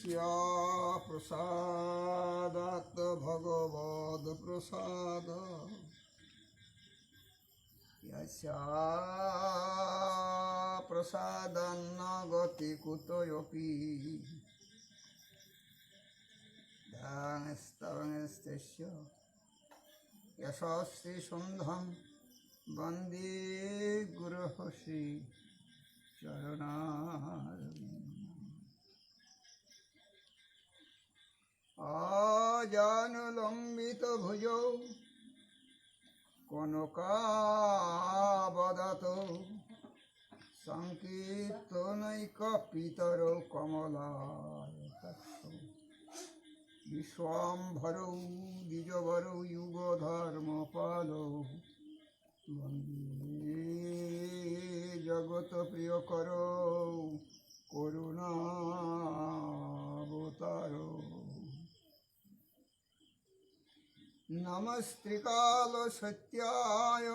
यस्या प्रसादात् भगवद् प्रसाद यस्या प्रसादान्न गति कुतोऽपि स्तवस्तस्य यशस्वी सुंदं वंदे गुरुश्री आजानुलंबित भुजौ कनकावदातो संकीर्तनैकपितरौ कमलायताक्षौ विश्वाम्भरौ द्विजवरौ युगधर्मपालौ वन्दे जगत्प्रियकरौ करुणावतारौ नमस्त्रिकालसत्याय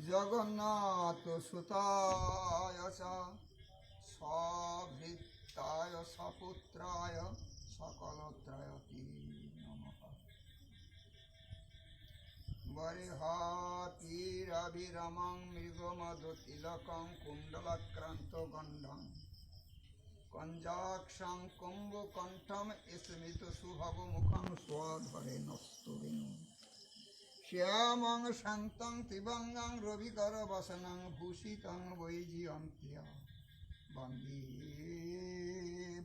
जगन्नाथसुताय च सभृत्याय सपुत्राय सकलत्रयते नमः वरिहातिरभिरमं मृगमधुतिलकं कुण्डलाक्रान्तगण्डं कञ्जाक्षं कुम्भकण्ठं स्मितसुभगमुखं स्वधरेण स्तुवेन् श्यामं शान्तं त्रिभङ्गं रविकरवसनं भूषितं वैजयन्त्या वन्दे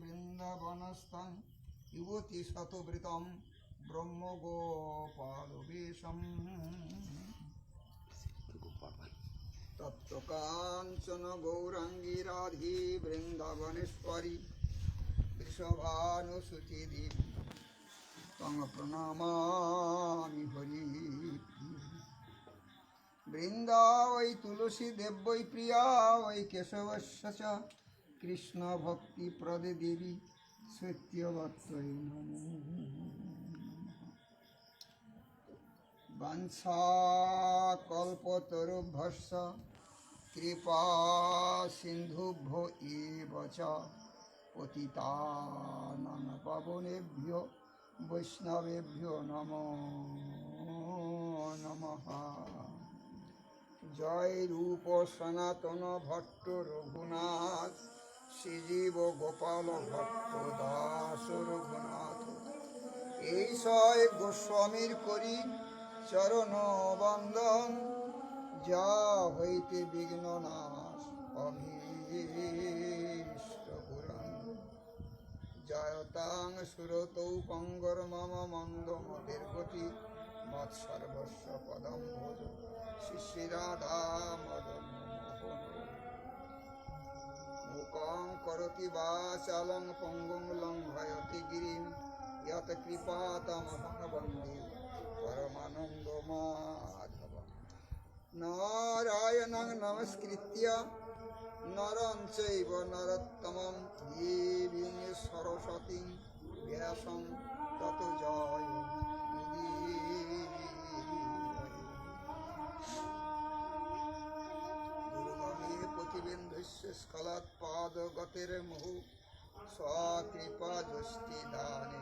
वृन्दावनस्थं युवतिशतवृतं ब्रह्मगोपालवेशम् तप्तकाञ्चन गौराङ्गी राधे वृन्दावनेश्वरी वृषभानुसुते देवी तं प्रणमामि हरि वृन्दा वै तुलसी देव्यै प्रिया वै केशवस्य च कृष्णभक्तिप्रदे देवी सत्यवत्यै नमो वंशाकल्पतरुभ्यश्च कृपा सिन्धुभ्यो एव च पतितानां पावनेभ्यो वैष्णवेभ्यो नमो नमः जय रूप सनातन भट्ट रघुनाथ श्रीजीव गोपाल भट्ट दास रघुनाथ ऐसय गोस्वामीर करी चरण बंदन जा हईते विघ्न नाश अभीष्ट पुराण जयतां सुरतौ पंगर मम मंद मतिर गति मत्सर्वस्व पदम भोज श्री राधा मदन मुखं करोति वाचालं पंगुं लंघयति गिरिं यत् कृपातमहं वन्दे परमानंद माधव नारायणं नमस्कृत्य नरं चैव नरोत्तमं देवीं सरस्वतीं व्यासं ततो जयमुदीरये दुर्गमे पतिबिन्दुस्य स्खलत्पादगतिर्मुहुः स्वकृपाजुष्टिदाने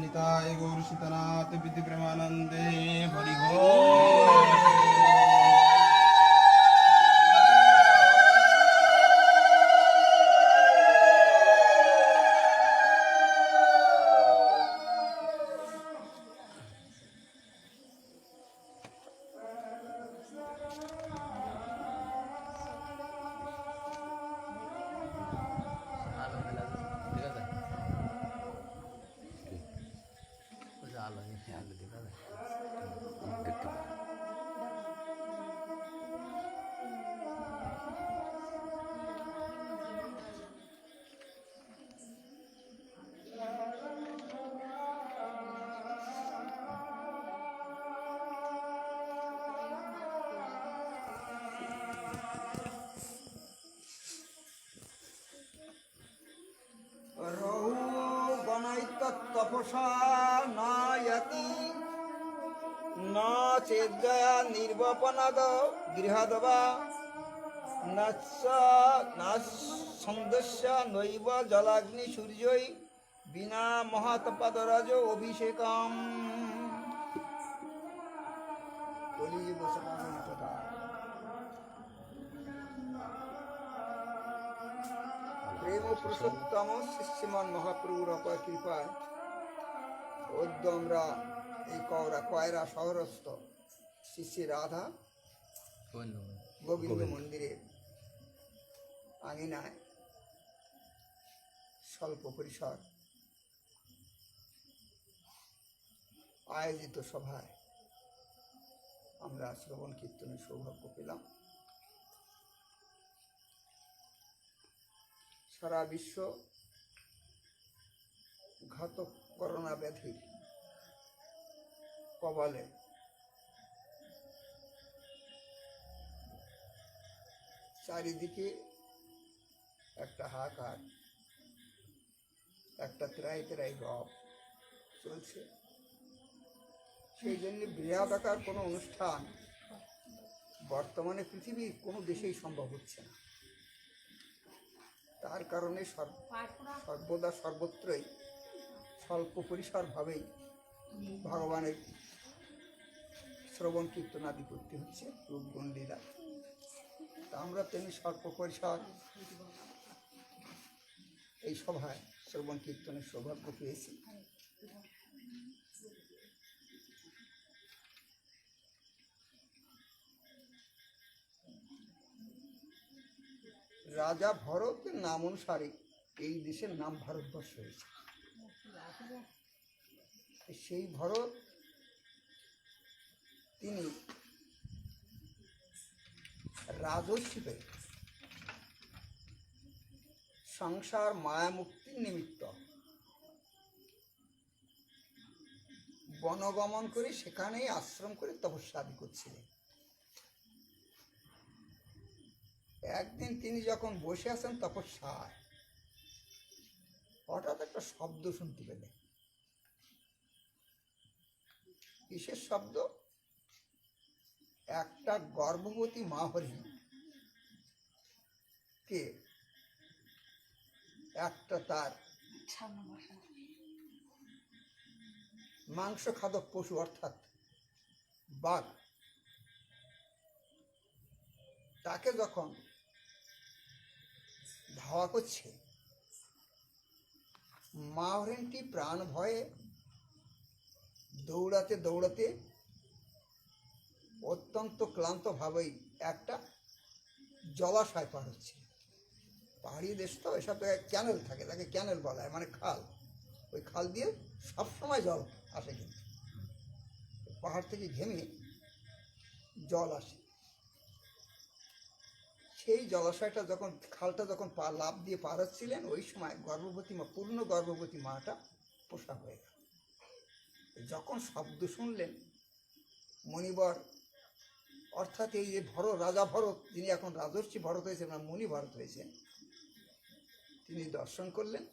निताय गौर सीतनाथ विधि प्रेमानंदे हरि हो। রহু গণৈতপসা নায়তি ন চেদ্যয়া নির্বপনাদ গৃহাদবা নান্দস্য নৈব জলাগ্নি সূর্যই বিনা মহাতপাদরাজ অভিষেকম। কলিযুগ সমাগম তথা প্রেম পুরুষোত্তম শ্রীমান মহাপ্রভুর অপার কৃপায় অদ্য আমরা এই কয়রা শহরস্থ শ্রী শ্রী রাধা গোবিন্দ মন্দিরের আঙিনায় স্বল্প পরিসর আয়োজিত সভায় আমরা শ্রবণ কীর্তনের সৌভাগ্য পেলাম। সারা বিশ্ব ঘাতক করোনা ব্যাধির কবলে চারিদিকে একটা হাহাকার, একটা ত্রাই রব চলছে। সেই জন্য বৃহদাকার কোনো অনুষ্ঠান বর্তমানে পৃথিবীর কোনো দেশেই সম্ভব হচ্ছে না। তার কারণে সর্বদা সর্বত্রই স্বল্প পরিসরভাবেই ভগবানের শ্রবণ কীর্তন আদি করতে হচ্ছে, রূপগুণ লীলা। তা আমরা তেমনি স্বল্প পরিসর এই সভায় শ্রবণ কীর্তনের সৌভাগ্য পেয়েছি। রাজা ভরতের নাম অনুসারে এই দেশের নাম ভারতবর্ষ হয়েছে। সেই ভরত তিনি রাজস্বীতে সংসার মায়া মুক্তির নিমিত্ত বনগমন করে সেখানেই আশ্রম করে তপস্যা আদি করছিলেন। একদিন তিনি যখন বসে আছেন তপস্যায়, হঠাৎ একটা শব্দ শুনতে পেলেন। কিসের শব্দ? একটা গর্ভবতী মা হরিণ কে একটা তার মাংস খাদক পশু অর্থাৎ বাঘ তাকে যখন ধাওয়া করছে, মা হরিণটি প্রাণ ভয়ে দৌড়াতে দৌড়াতে অত্যন্ত ক্লান্তভাবেই একটা জলাশয় পার হচ্ছে। পাহাড়ি দেশ তো, এসব জায়গায় ক্যানেল থাকে, তাকে ক্যানেল বলা হয়, মানে খাল। ওই খাল দিয়ে সবসময় জল আসে, কিন্তু পাহাড় থেকে ঘেমে জল আসে। সেই জলাশয়টা যখন, খালটা যখন লাফ দিয়ে পার হচ্ছিলেন, ওই সময় গর্ভবতী মা, পূর্ণ গর্ভবতী মাটা পোষা হয়ে গেল। যখন শব্দ শুনলেন, মণিবর অর্থাৎ এই যে রাজা ভরত, যিনি এখন রাজর্ষি ভরত হয়েছেন না মুনি ভরত হয়েছেন, তিনি দর্শন করলেন,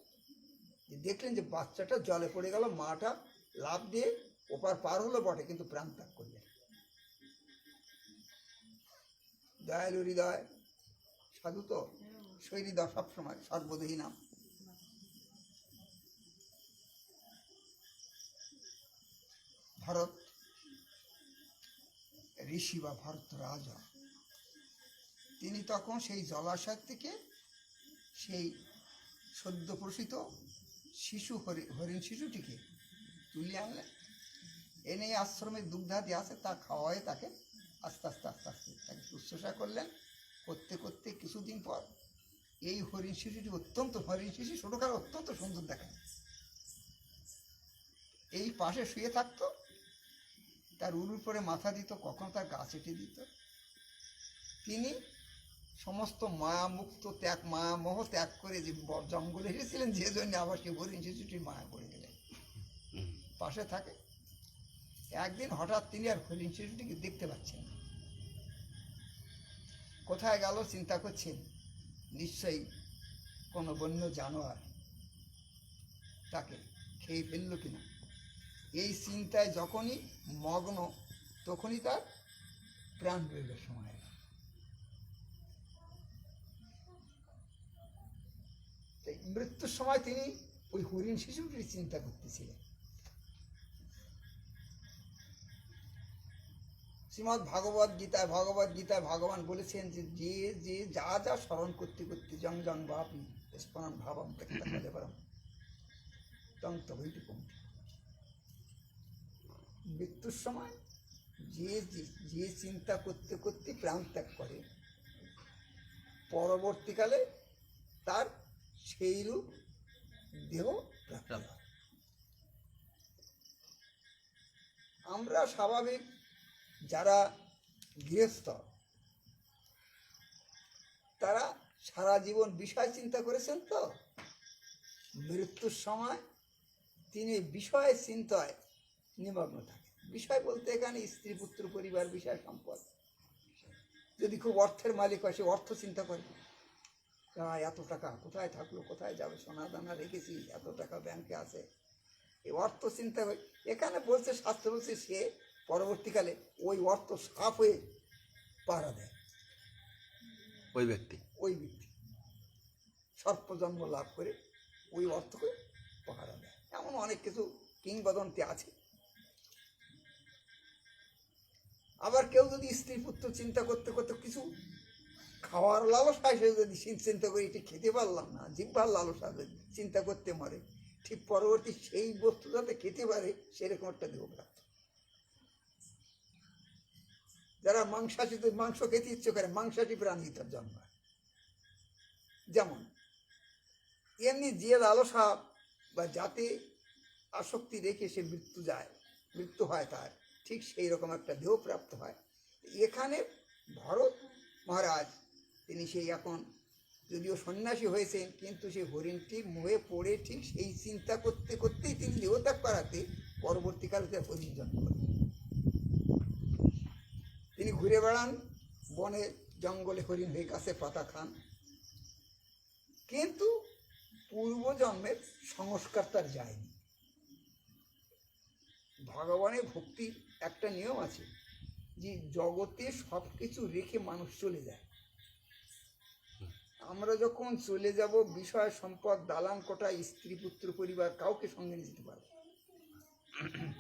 দেখলেন যে বাচ্চাটা জলে পড়ে গেল। মাটা লাফ দিয়ে ওপার পার হলো বটে, কিন্তু প্রাণ ত্যাগ করলেন। দয়ালু হৃদয় সাধু তো সেই হৃদয় সবসময় সর্বদেহী নাম। ভরত ঋষি বা ভরত রাজা, তিনি তখন সেই জলাশয় থেকে সেই সদ্য প্রসূত শিশু হরিণ শিশুটিকে তুলে আনলেন, এনে আশ্রমের দুগ্ধাদি আছে তা খাওয়ায় তাকে আস্তে আস্তে তাকে শুশ্রূষা করলেন। করতে করতে কিছুদিন পর এই হরিণ শিশুটি, হরিণ শিশু ছোটকাল অত্যন্ত সুন্দর দেখায়, এই পাশে শুয়ে থাকতো, তার উরুর পরে মাথা দিত, কখনো তার গা চেটে দিত। তিনি সমস্ত মায়ামুক্ত ত্যাগ, মায়ামোহ ত্যাগ করে যে জঙ্গলে এসেছিলেন, যে জন্য আবার সে হরিণ শিশুটির মায়া পড়ে গেলেন, পাশে থাকে। একদিন হঠাৎ তিনি আর হরিণ শিশুটিকে দেখতে পাচ্ছেন না। কোথায় গেল চিন্তা করছেন, নিশ্চয়ই কোনো বন্য জানোয়ার তাকে খেয়ে ফেললো কিনা। এই চিন্তায় যখনই মগ্ন, তখনই তার প্রাণ বিয়োগের সময় এলো। তাই মৃত্যুর সময় তিনি ওই হরিণ শিশুটির চিন্তা করতেছিলেন। শ্রীমদ্ ভগবদ গীতায় ভগবান বলেছেন যে যে যে যা যা স্মরণ করতে করতে জং জং বাপি স্মরণ ভাবম ত্যক্তা কলেবরম তং তবৈতি পঙ্ক্তি। মৃত্যুর সময় যে যে চিন্তা করতে করতে প্রাণ ত্যাগ করে, পরবর্তীকালে তার সেইরূপ দেহ প্রাপ্ত হয়। আমরা স্বাভাবিক যারা গৃহস্থ, তারা সারা জীবন বিষয় চিন্তা করেছেন, তো মৃত্যুর সময় তিনি বিষয় চিন্তায় নিমগ্ন থাকেন। বিষয় বলতে এখানে স্ত্রী, পুত্র, পরিবার, বিষয়, সম্পদ। যদি খুব অর্থের মালিক হয়, সে অর্থ চিন্তা করে, এত টাকা কোথায় থাকলো, কোথায় যাবে, সোনা দানা রেখেছি, এত টাকা ব্যাংকে আছে, এই অর্থ চিন্তা করে। এখানে বলছে, শাস্ত্র বলছে, সে পরবর্তীকালে ওই অর্থ সাফ হয়ে পাহারা দেয়। ওই ব্যক্তি সর্পজন্ম লাভ করে ওই অর্থকে পাহারা দেয়। এমন অনেক কিছু কিংবদন্তি আছে। আবার কেউ যদি স্ত্রী পুত্র চিন্তা করতে করতে কিছু খাওয়ার লালসায় সে যদি চিন্তা করে এটি খেতে পারলাম না, জিহ্বার লালসা যদি চিন্তা করতে পারে, ঠিক পরবর্তী সেই বস্তু যাতে খেতে পারে সেরকম একটা দেহপ্রাপ্ত। যারা মাংস খেতে ইচ্ছে করে, মাংসাশী প্রাণী তার জন্মায়। যেমন এমনি যে লালসা বা যাতে আসক্তি রেখে সে মৃত্যু হয় তার, ঠিক সেই রকম একটা দেহ প্রাপ্ত হয়। এখানে ভরত মহারাজ তিনি সেই এখন যদিও সন্ন্যাসী হয়েছেন, কিন্তু সেই হরিণটি মোহে পড়ে ঠিক সেই চিন্তা করতে করতেই তিনি দেহত্যাগ করাতে পরবর্তীকালে হরিণ জন্ম করেন। তিনি ঘুরে বেড়ান বনে জঙ্গলে, হরিণ হয়ে গাছে পাতা খান, কিন্তু পূর্বজন্মের সংস্কার তার যায়নি। ভগবানের ভক্তির একটা নিয়ম আছে যে জগতে সব কিছু রেখে মানুষ চলে যায়। আমরা যখন চলে যাব, বিষয় সম্পদ, দালান কোঠা, স্ত্রী, পুত্র, পরিবার, কাউকে সঙ্গে নিয়ে যেতে পারবে,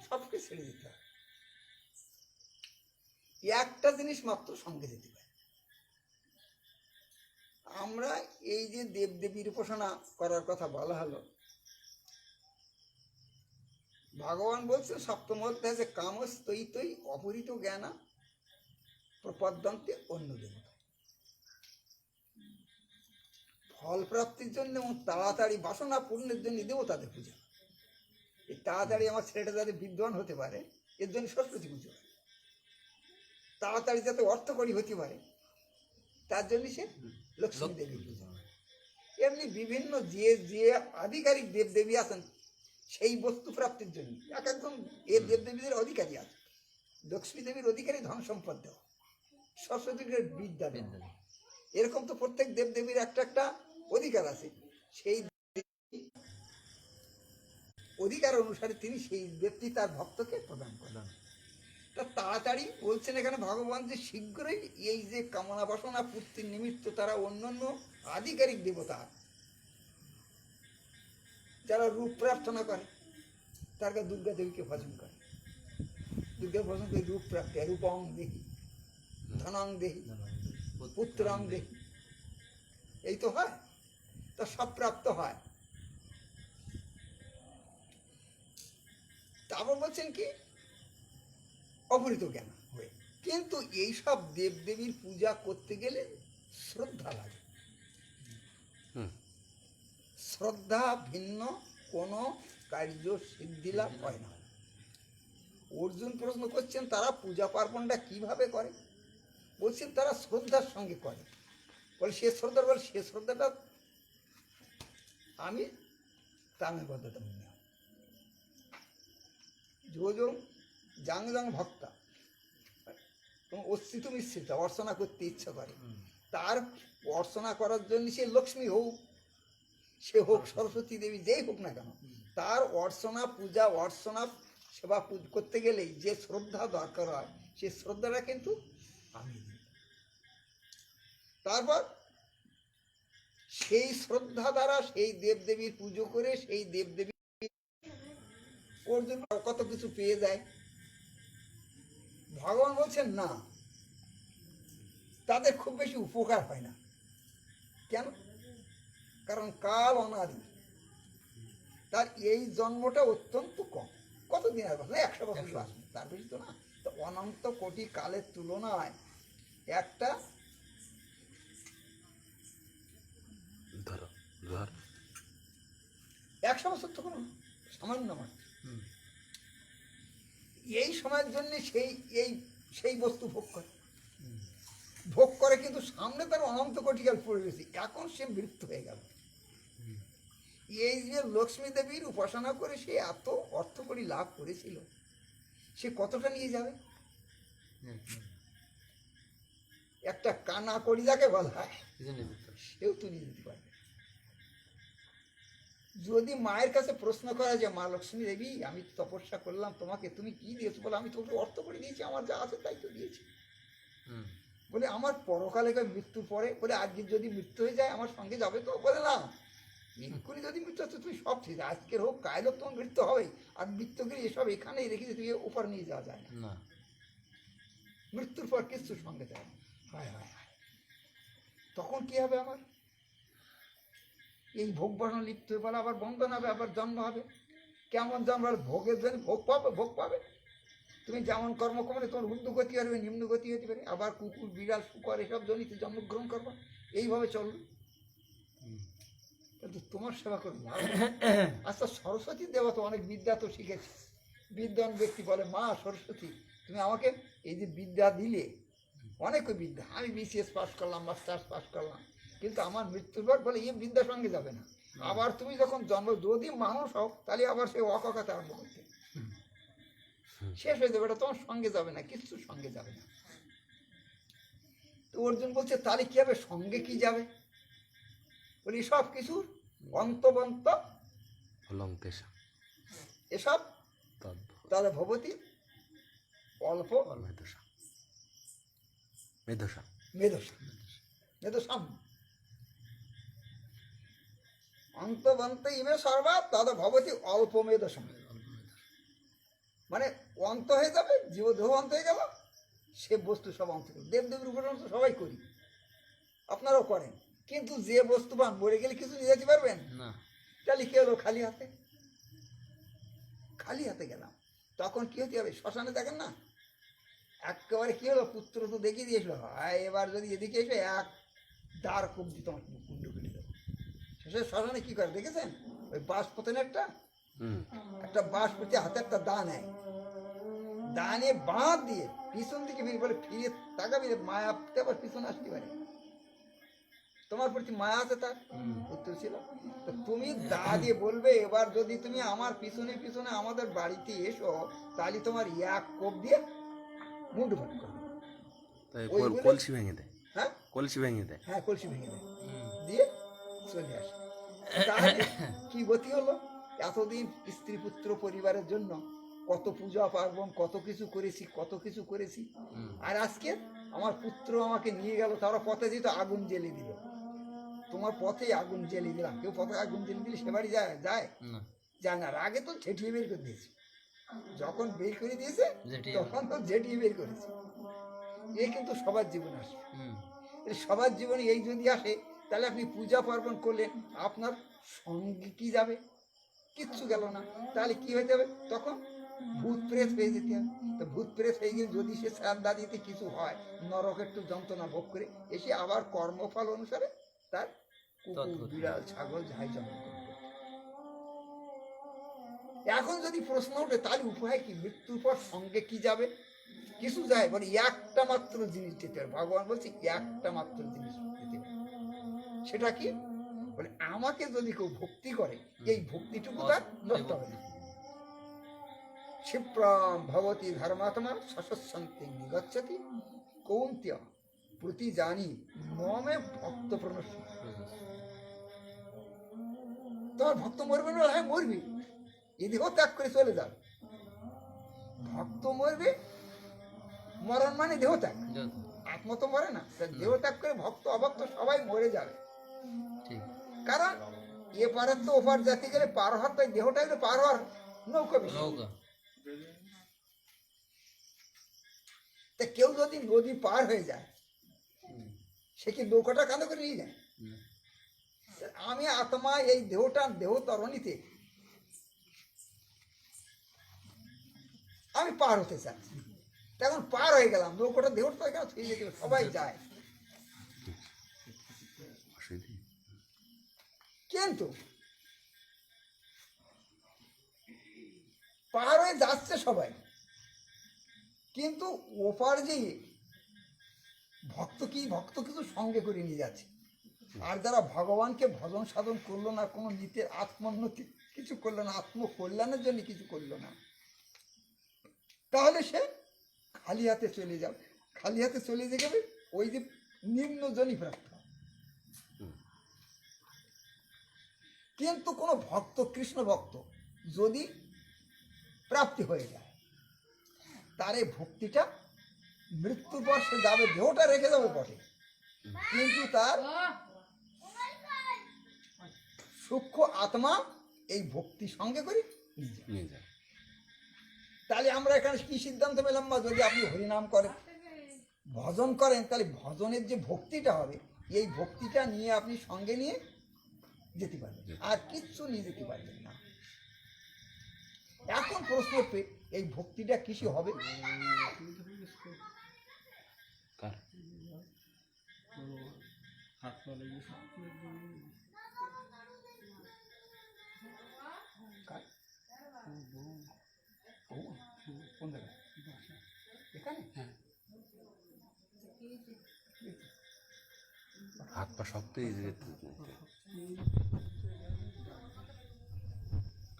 সবকে ছেড়ে যেতে হবে। একটা জিনিস মাত্র সঙ্গে যেতে পারে। আমরা এই যে দেবদেবীর উপাসনা করার কথা বলা হলো, ভগবান বলছেন সপ্তম অধ্যায়ে যে কামস্তৈতৈ অপহৃত জ্ঞানা প্রপদ্যন্তে অন্য দেবতা। ফল প্রাপ্তির জন্য এবং তাড়াতাড়ি বাসনা পূর্ণের জন্য দেবতাদের পূজা। এই তাড়াতাড়ি আমার ছেলেটা যাতে বিদ্বান হতে পারে, এর জন্য সরস্বতী পুজো। তাড়াতাড়ি যাতে অর্থকরী হতে পারে, তার জন্য সে লক্ষ্মী দেবীর পূজা। এমনি বিভিন্ন যে যে আধিকারিক দেবদেবী আছেন, সেই বস্তু প্রাপ্তির জন্য এক একজন এর দেবদেবীদের অধিকারী আছে। লক্ষ্মী দেবীর অধিকারী ধন সম্পদ দেওয়া, সরস্বতী দেবীর বিদ্যা দেওয়া, এরকম তো প্রত্যেক দেবদেবীর একটা একটা অধিকার আছে। সেই অধিকার অনুসারে তিনি সেই ব্যক্তি তার ভক্তকে প্রদান করেন। তা তাড়াতাড়ি বলছেন এখানে ভগবান যে শীঘ্রই এই যে কামনা বাসনা পূর্তির নিমিত্ত তারা অন্যান্য আধিকারিক দেবতা যারা রূপ প্রার্থনা করে, তারা দুর্গা দেবীকে ভজন করে। দুর্গা ভজন করে রূপ প্রাপ্তি, রূপং দেহি, ধনং দেহি, পুত্রং দেহি, এই তো হয়। তা সব প্রাপ্ত হয়। তারপর বলছেন কি অপহৃত জ্ঞান হয়ে। কিন্তু এইসব দেবদেবীর পূজা করতে গেলে শ্রদ্ধা লাগে। শ্রদ্ধা ভিন্ন কোনো কার্য সিদ্ধি লাভ হয় না। অর্জুন প্রশ্ন করছেন তারা পূজা পার্বণটা কিভাবে করে? বলছেন তারা শ্রদ্ধার সঙ্গে করে। বলে সে শ্রদ্ধাটা আমি তামিলবদ্ধতা মনে হয় যোজন জাং জাং ভক্তা এবং অস্তিত্ব মিশ্রিত অর্চনা করতে ইচ্ছা করে, তার অর্চনা করার জন্য সে লক্ষ্মী হোক, সে হোক সরস্বতী দেবী, যেই হোক না কেন, তার অর্চনা পূজা অর্চনা সেবা করতে গেলেই যে শ্রদ্ধা দরকার হয়, সে শ্রদ্ধাটা কিন্তু আমি দিই। তারপর সেই শ্রদ্ধা দ্বারা সেই দেবদেবীর পুজো করে সেই দেবদেবী অর্জুন কত কিছু পেয়ে যায়। ভগবান বলছেন না, তাদের খুব বেশি উপকার হয় না। কেন? কারণ কাল অনাদি, তার এই জন্মটা অত্যন্ত কম। কতদিন আর বাঁচবে? 100 বছর বাঁচবে, তার বেশি তো না। তো অনন্ত কোটি কালের তুলনায় একটা ধরো ধর 100 বছর তো কোনো সামান্য নয়। এই সময়ের জন্য সেই বস্তু ভোগ করে কিন্তু সামনে তার অনন্ত কোটি কাল পড়ে গেছে, এখন সে মৃত্যু হয়ে গেল। এই যে লক্ষ্মী দেবীর উপাসনা করে সে এত অর্থ করি লাভ করেছিল, সে কতটা নিয়ে যাবে? একটা কানা করি যাকে বলা হয়, সেও তো নিয়ে যেতে পারবে। যদি মায়ের কাছে প্রশ্ন করা যে মা লক্ষ্মী দেবী, আমি তো তপস্যা করলাম, তোমাকে তুমি কি দিয়েছো? বলে আমি তোকে অর্থ করে দিয়েছি, আমার যা আছে তাই তো দিয়েছি। বলে আমার পরকালে মৃত্যুর পরে, বলে আজকে যদি মৃত্যু হয়ে যায় আমার সঙ্গে যাবে তো? বলে না, এক্ষুনি যদি মৃত্যু হচ্ছে তুমি সব ঠিক, আজকের হোক কাল হোক তোমার মৃত্যু হবেই। আর মৃত্যু করে এসব এখানেই রেখেছি, তুই উপর নিয়ে যাওয়া যায় না। মৃত্যুর পর কিছু সঙ্গে যায় না। হায় হায় হায়, তখন কি হবে? আমার এই ভোগ বাসনা লিপ্ত হয়ে বলে আবার বন্ধন হবে, আবার জন্ম হবে। কেমন জন্ম? ভোগের জন্য ভোগ পাবে। তুমি যেমন কর্ম করবে তোমার ঊর্ধ্বগতি হবে, নিম্নগতি হতে পারে। আবার কুকুর বিড়াল শুকর এসব জনিতে জন্মগ্রহণ করবা, এইভাবে চলবে। কিন্তু তোমার সেবা করবে। আচ্ছা, সরস্বতী দেবা তো অনেক বিদ্যা তো শিখেছে। বিদ্বান ব্যক্তি বলে মা সরস্বতী, তুমি আমাকে এই যে বিদ্যা দিলে, অনেক বিদ্যা, আমি BCS পাস করলাম, মাস্টার্স পাস করলাম, কিন্তু আমার মৃত্যুর পর বলে এই বিদ্যার সঙ্গে যাবে না। আবার তুমি যখন জন্ম, যদি মানুষ হও তাহলে আবার সে অকাকাতে আরম্ভ করতে শেষ হয়ে যাবে, এটা তোমার সঙ্গে যাবে না, কিছু সঙ্গে যাবে না। তো অর্জুন বলছে তাহলে কি হবে? সঙ্গে কি যাবে? বলি সব কিছুর অন্তবন্ত অলঙ্কেশা এসব তাহলে ভবতী অল্প মেধসা মেধসা মেধসাম অন্তবন্ত ইমে সর্বা তদ ভবতী অল্প মেধসাম। মানে অন্ত হয়ে যাবে, জীবদেহ অন্ত হয়ে গেল, সে বস্তু সব অন্ত করবে। দেবদেবীর উপাসনা তো সবাই করি, আপনারাও করেন, কিন্তু যে বস্তু পান মরে গেলে কিছু নিয়ে যেতে পারবেন না। তাহলে কি হলো? খালি হাতে গেলাম। তখন কি হতে হবে? শ্মশানে দেখেন না, একেবারে কি হলো? পুত্র তো দেখিয়ে দিয়েছিল, এবার যদি এদিকে এসে এক দ্বার কবজি তোমার কুণ্ড কেটে দেবো। শেষে শ্মশানে কি করে দেখেছেন? ওই বাঁশ পোতেন একটা বাঁশ পুঁতে হাতে একটা দা নেয়, দানে বাঁধ দিয়ে পিছন দিকে ফিরে তাকাবি, মায়াতে আবার পিছনে আসতে পারে। তোমার প্রতি মায়া আছে তার, উত্তর ছিল। তো তুমি দা দিয়ে বলবে এবার যদি তুমি আমার পিছনে পিছনে আমাদের বাড়িতে এসো, তাহলে তোমার এক কোপ দিয়ে মুন্ডু ভাট করবে। কলসি ভেঙে দেয়। হ্যাঁ, কলসি ভেঙে দেয়। হ্যাঁ, কলসি ভেঙে দেয়, দিয়ে চলে আসে। তাহলে কি গতি হলো? এতদিন স্ত্রী পুত্র পরিবারের জন্য কত পূজা পার্বণ, কত কিছু করেছি, আর আজকে আমার পুত্র আমাকে নিয়ে গেল, তারা পথে যেত আগুন জ্বেলে দিল। তোমার পথে আগুন জ্বেলে দিলাম, কেউ পথে আগুন জ্বেলে দিলে সে বাড়ি যায় না। আর আগে তো ঝেঁটিয়ে বের করে দিয়েছে, যখন বের করে দিয়েছে তখন তো ঝেঁটিয়ে বের করেছে। এ কিন্তু সবার জীবন আসে, সবার জীবনে এই যদি আসে, তাহলে আপনি পূজা পার্বণ করলেন, আপনার সঙ্গে কি যাবে? কিচ্ছু গেল না। তাহলে কি হয়ে যাবে? তখন ভূত প্রেত হয়ে যেতে হবে। তো ভূত প্রেত হয়ে গেলে যদি সে শ্রাদ্ধা দিতে কিছু হয়, নরকের একটু যন্ত্রণা ভোগ করে এসে আবার কর্মফল অনুসারে তার কুকুর বিড়াল ছাগল যাই জন্মগ্রহণ করবে। এখন যদি প্রশ্ন ওঠে তাহলে উপায় কি, মৃত্যুর পর সঙ্গে কি যাবে? কিছু যায়, বলে একটা মাত্র জিনিস দিতে হবে। ভগবান বলছে একটা মাত্র জিনিস দিতে হবে। সেটা কি? বলে আমাকে যদি কেউ ভক্তি করে, এই ভক্তিটুকু তার নষ্ট হবে না। ক্ষিপ্রাম ভবতি ধর্মাত্মা সশস্যন্তে নিগচ্ছতি কৌন্ত্য প্রতি জানি মমে ভক্ত প্রণশ্য। তোমার ভক্ত মরবে না? হ্যাঁ মরবি, এ দেহ ত্যাগ করে চলে যাবে। ভক্ত মরবে, মরণ মানে দেহ ত্যাগ, আত্মা তো মরে না। তা দেহ ত্যাগ করে ভক্ত অভক্ত সবাই মরে যাবে। কারণ এ পারের তো ওপার যেতে গেলে পার হওয়ার, তাই দেহটা গেলে পার হওয়ার নৌকা বেশি। তা কেউ যদি নদী পার হয়ে যায়, সে কি নৌকাটা কাঁধে করে নিয়ে যায়? আমি আত্মা এই দেহ তরণীতে আমি পার হতে চাচ্ছি, তখন পার হয়ে গেলাম, নৌকাটা দেহটা তো এখানে ছুঁয়ে যেতে হবে, সবাই যায়। অসুবিধে কিন্তু পার হয়ে যাচ্ছে সবাই, কিন্তু ওপার যে ভক্ত কিছু সঙ্গে করে নিয়ে যাচ্ছে। আর যারা ভগবানকে ভজন সাধন করলো না, কোনো নিতের আত্মোন্নতি কিছু করলো না, আত্মকল্যাণের জন্য কিছু করলো না, তাহলে সে খালি হাতে চলে যাবে। খালি হাতে চলে যাবে, ওই যে নিম্নজনই প্রাপ্ত। কিন্তু কোনো ভক্ত, কৃষ্ণ ভক্ত যদি প্রাপ্তি হয়ে যায়, তার এই ভক্তিটা মৃত্যুর পর সে যাবে, দেহটা রেখে যাবে বটে, কিন্তু তার সূক্ষ্ম আত্মা এই ভক্তি সঙ্গে করে নিয়ে যায়। নিয়ে যায়। তাহলে আমরা এখানে কি সিদ্ধান্ত পেলাম? বা যদি আপনি হরিনাম করেন, ভজন করেন, তাহলে ভজনের যে ভক্তিটা হবে, এই ভক্তিটা নিয়ে আপনি সঙ্গে নিয়ে যেতে পারবেন, আর কিচ্ছু নিয়ে যেতে পারবেন না। এখন প্রশ্ন উঠবে, এই ভক্তিটা কিসে হবে? কার? কার? কোন জায়গায়? এখানে? হাত পা শক্ত হয়ে যেতে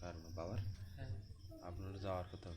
কার বাবার? আপনার যাওয়ার কথা।